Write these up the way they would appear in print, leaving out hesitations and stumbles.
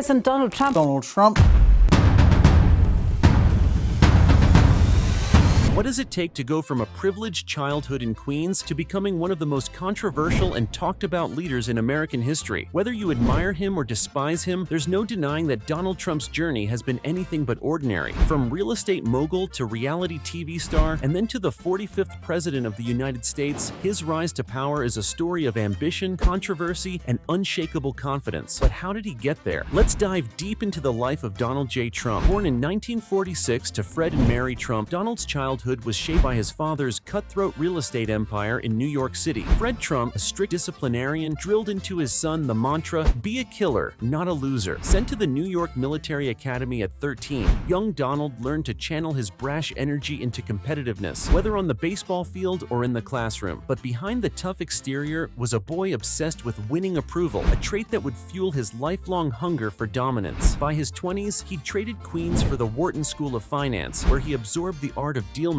President Donald Trump. Donald Trump. What does it take to go from a privileged childhood in Queens to becoming one of the most controversial and talked about leaders in American history? Whether you admire him or despise him, there's no denying that Donald Trump's journey has been anything but ordinary. From real estate mogul to reality TV star, and then to the 45th President of the United States, his rise to power is a story of ambition, controversy, and unshakable confidence. But how did he get there? Let's dive deep into the life of Donald J. Trump. Born in 1946 to Fred and Mary Trump, Donald's childhood was shaped by his father's cutthroat real estate empire in New York City. Fred Trump, a strict disciplinarian, drilled into his son the mantra, "Be a killer, not a loser." Sent to the New York Military Academy at 13, young Donald learned to channel his brash energy into competitiveness, whether on the baseball field or in the classroom. But behind the tough exterior was a boy obsessed with winning approval, a trait that would fuel his lifelong hunger for dominance. By his 20s, he traded Queens for the Wharton School of Finance, where he absorbed the art of deal-making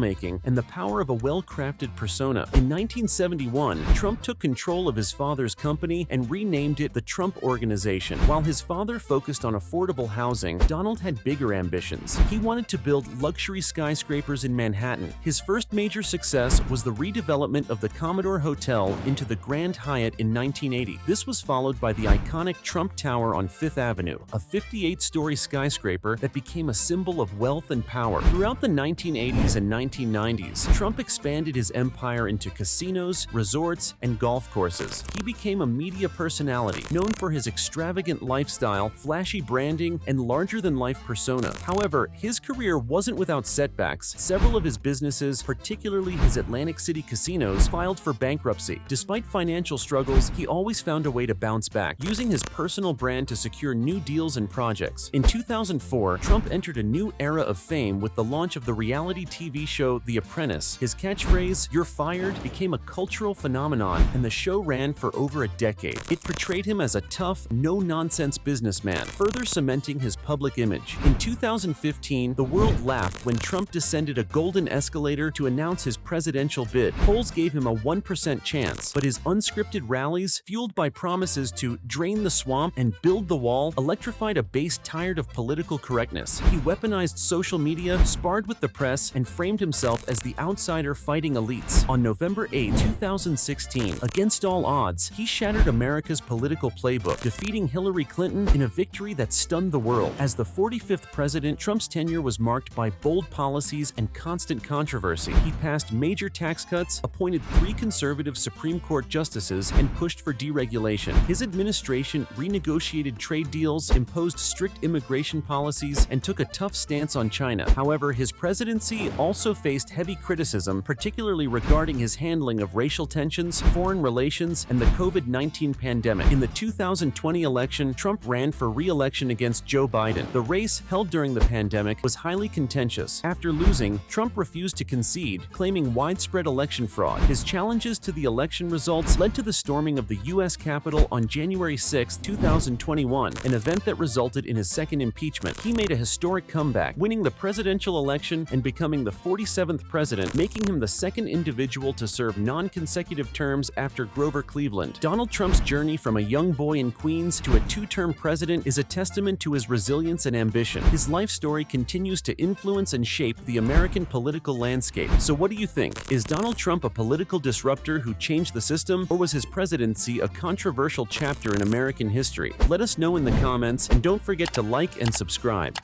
and the power of a well-crafted persona. In 1971, Trump took control of his father's company and renamed it the Trump Organization. While his father focused on affordable housing, Donald had bigger ambitions. He wanted to build luxury skyscrapers in Manhattan. His first major success was the redevelopment of the Commodore Hotel into the Grand Hyatt in 1980. This was followed by the iconic Trump Tower on Fifth Avenue, a 58-story skyscraper that became a symbol of wealth and power. Throughout the 1980s and 1990s, Trump expanded his empire into casinos, resorts, and golf courses. He became a media personality, known for his extravagant lifestyle, flashy branding, and larger-than-life persona. However, his career wasn't without setbacks. Several of his businesses, particularly his Atlantic City casinos, filed for bankruptcy. Despite financial struggles, he always found a way to bounce back, using his personal brand to secure new deals and projects. In 2004, Trump entered a new era of fame with the launch of the reality TV show The Apprentice. His catchphrase, "You're fired," became a cultural phenomenon, and the show ran for over a decade. It portrayed him as a tough, no-nonsense businessman, further cementing his public image. In 2015, the world laughed when Trump descended a golden escalator to announce his presidential bid. Polls gave him a 1% chance, but his unscripted rallies, fueled by promises to drain the swamp and build the wall, electrified a base tired of political correctness. He weaponized social media, sparred with the press, and framed himself as the outsider fighting elites. On November 8, 2016, against all odds, he shattered America's political playbook, defeating Hillary Clinton in a victory that stunned the world. As the 45th president, Trump's tenure was marked by bold policies and constant controversy. He passed major tax cuts, appointed 3 conservative Supreme Court justices, and pushed for deregulation. His administration renegotiated trade deals, imposed strict immigration policies, and took a tough stance on China. However, his presidency also faced heavy criticism, particularly regarding his handling of racial tensions, foreign relations, and the COVID-19 pandemic. In the 2020 election, Trump ran for re-election against Joe Biden. The race, held during the pandemic, was highly contentious. After losing, Trump refused to concede, claiming widespread election fraud. His challenges to the election results led to the storming of the U.S. Capitol on January 6, 2021, an event that resulted in his second impeachment. He made a historic comeback, winning the presidential election and becoming the 47th president, making him the second individual to serve non-consecutive terms after Grover Cleveland. Donald Trump's journey from a young boy in Queens to a 2-term president is a testament to his resilience and ambition. His life story continues to influence and shape the American political landscape. So what do you think? Is Donald Trump a political disruptor who changed the system, or was his presidency a controversial chapter in American history? Let us know in the comments, and don't forget to like and subscribe.